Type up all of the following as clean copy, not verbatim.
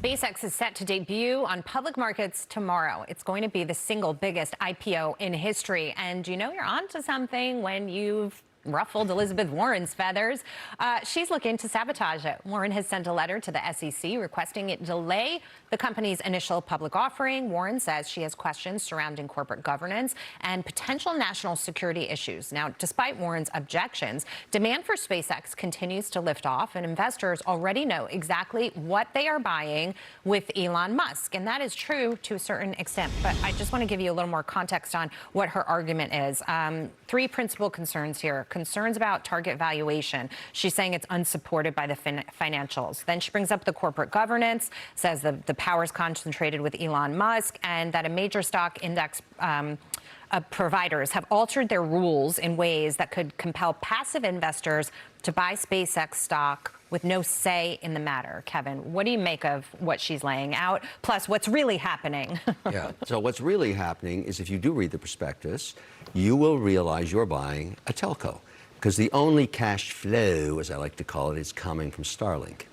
SpaceX is set to debut on public markets tomorrow. It's going to be the single biggest IPO in history. And you know you're onto something when you've ruffled Elizabeth Warren's feathers. She's looking to sabotage it. Warren has sent a letter to the SEC requesting it delay the company's initial public offering. Warren says she has questions surrounding corporate governance and potential national security issues. Now, despite Warren's objections, demand for SpaceX continues to lift off, and investors already know exactly what they are buying with Elon Musk. And that is true to a certain extent. But I just want to give you a little more context on what her argument is. Three principal concerns here. Concerns about target valuation. She's saying it's unsupported by the financials. Then she brings up the corporate governance, says the power is concentrated with Elon Musk, and that a major stock index providers have altered their rules in ways that could compel passive investors to buy SpaceX stock with no say in the matter. Kevin, what do you make of what she's laying out? Plus, what's really happening? Yeah, so what's really happening is if you do read the prospectus, you will realize you're buying a telco, because the only cash flow, as I like to call it, is coming from Starlink.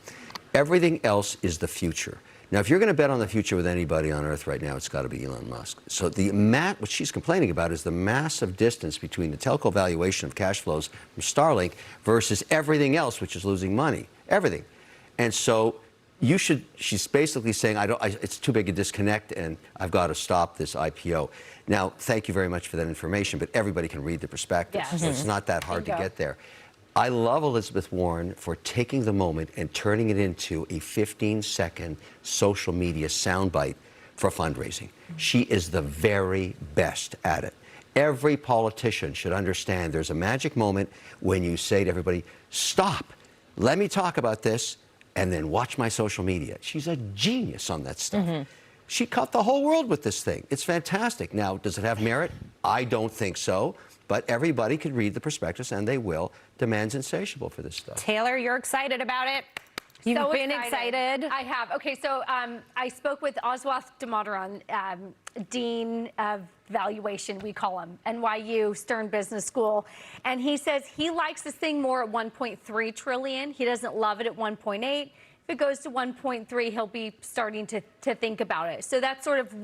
Everything else is the future. Now, if you're going to bet on the future with anybody on Earth right now, it's got to be Elon Musk. So what she's complaining about is the massive distance between the telco valuation of cash flows from Starlink versus everything else, which is losing money, everything. And so she's basically saying, it's too big a disconnect, and I've got to stop this IPO. Now, thank you very much for that information, but everybody can read the prospectus. Yeah. So it's not that hard to get there. I love Elizabeth Warren for taking the moment and turning it into a 15-second social media soundbite for fundraising. She is the very best at it. Every politician should understand there's a magic moment when you say to everybody, stop, let me talk about this, and then watch my social media. She's a genius on that stuff. She caught the whole world with this thing. It's fantastic. Now, does it have merit? I don't think so. But everybody could read the prospectus, and they will. Demand's insatiable for this stuff. Taylor, you're excited about it. You've been excited. I have. Okay, so I spoke with Oswath Damodaran, Dean of Valuation, we call him, NYU Stern Business School. And he says he likes this thing more at 1.3 trillion. He doesn't love it at 1.8. If it goes to 1.3, he'll be starting to think about it. So that's sort of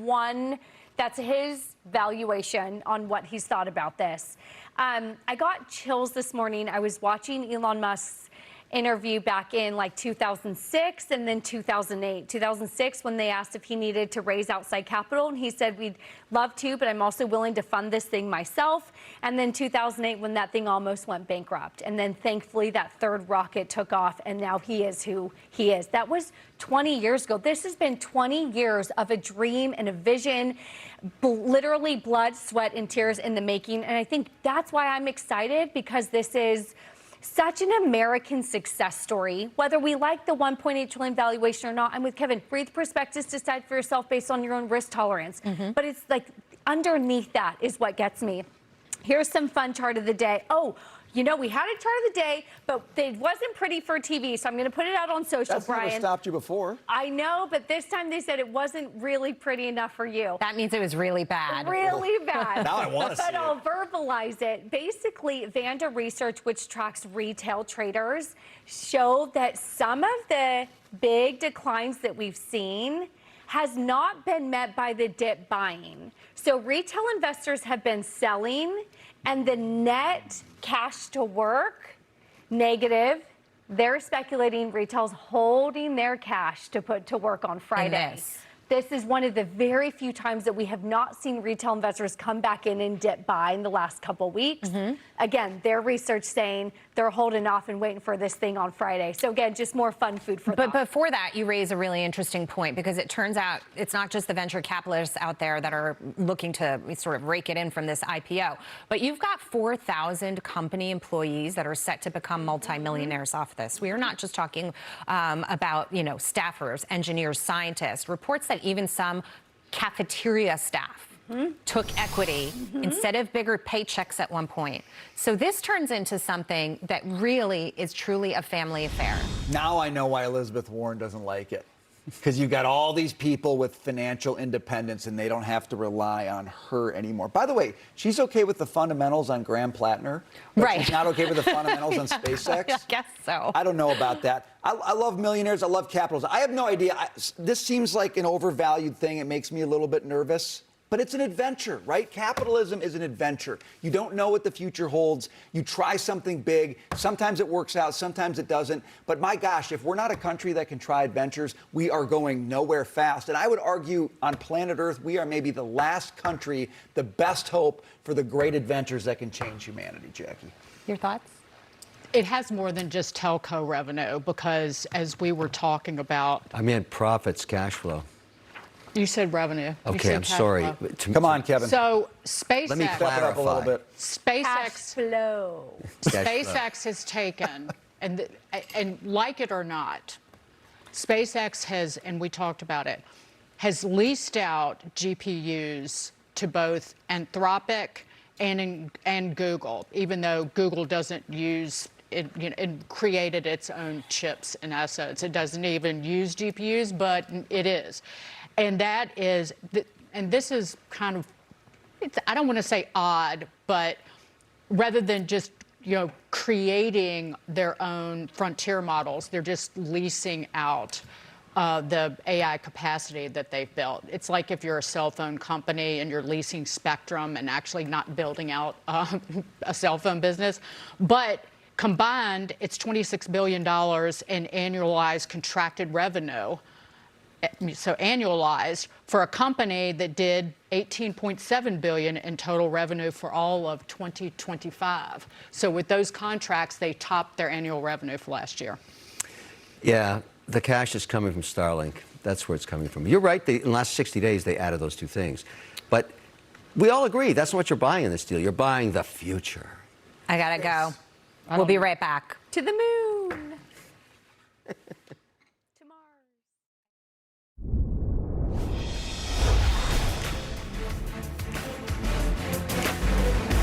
that's his valuation on what he's thought about this. I got chills this morning. I was watching Elon Musk's interview back in like 2006 and then 2008. 2006 when they asked if he needed to raise outside capital, and he said, we'd love to, but I'm also willing to fund this thing myself. And then 2008 when that thing almost went bankrupt. And then thankfully that third rocket took off, and now he is who he is. That was 20 years ago. This has been 20 years of a dream and a vision, literally blood, sweat, and tears in the making. And I think that's why I'm excited, because this is such an American success story. Whether we like the 1.8 trillion valuation or not, I'm with Kevin. Read the prospectus, decide for yourself based on your own risk tolerance. But it's like underneath that is what gets me. Here's some fun chart of the day. Oh, you know, we had a chart of the day, but it wasn't pretty for TV, so I'm going to put it out on social, That's Brian. never stopped you before. I know, but this time they said it wasn't really pretty enough for you. That means it was really bad. Really bad. Now I want to see it. But I'll verbalize it. Basically, Vanda Research, which tracks retail traders, showed that some of the big declines that we've seen has not been met by the dip buying. So retail investors have been selling, and the net cash to work, negative. They're speculating retail's holding their cash to put to work on Friday. This is one of the very few times that we have not seen retail investors come back in and dip buy in the last couple weeks. Again, their research saying they're holding off and waiting for this thing on Friday. So again, just more fun food for thought. But before that, you raise a really interesting point, because it turns out it's not just the venture capitalists out there that are looking to sort of rake it in from this IPO, but you've got 4,000 company employees that are set to become multi-millionaires off this. We are not just talking about, you know, staffers, engineers, scientists. Reports that even some cafeteria staff took equity instead of bigger paychecks at one point. So this turns into something that really is truly a family affair. Now I know why Elizabeth Warren doesn't like it. Because you've got all these people with financial independence, and they don't have to rely on her anymore. By the way, she's okay with the fundamentals on Graham Plattner, but right. she's not okay with the fundamentals on SpaceX? I guess so. I don't know about that. I love millionaires. I love capitalism. I have no idea. This seems like an overvalued thing. It makes me a little bit nervous. But it's an adventure, right? Capitalism is an adventure. You don't know what the future holds. You try something big. Sometimes it works out, sometimes it doesn't. But my gosh, if we're not a country that can try adventures, we are going nowhere fast. And I would argue on planet Earth, we are maybe the last country, the best hope for the great adventures that can change humanity, Jackie. Your thoughts? It has more than just telco revenue because, as we were talking about, I meant profits, cash flow. you said revenue. You Okay, said I'm cash sorry. flow. Come on, Kevin. So SpaceX, Let me Step it up a little bit. Cash SpaceX, flow. SpaceX has taken, and like it or not, SpaceX has, and we talked about it, has leased out GPUs to both Anthropic and Google, even though Google doesn't use it, it created its own chips and assets. It doesn't even use GPUs, but it is. And that is, and this is kind of, I don't want to say odd, but rather than just, creating their own frontier models, they're just leasing out the AI capacity that they've built. It's like if you're a cell phone company and you're leasing spectrum and actually not building out a cell phone business. But combined, it's $26 billion in annualized contracted revenue. So annualized for a company that did $18.7 billion in total revenue for all of 2025. So with those contracts, they topped their annual revenue for last year. Yeah, the cash is coming from Starlink. That's where it's coming from. You're right. In the last 60 days, they added those two things. But we all agree that's not what you're buying in this deal. You're buying the future. I gotta go. We'll be right back. To the moon.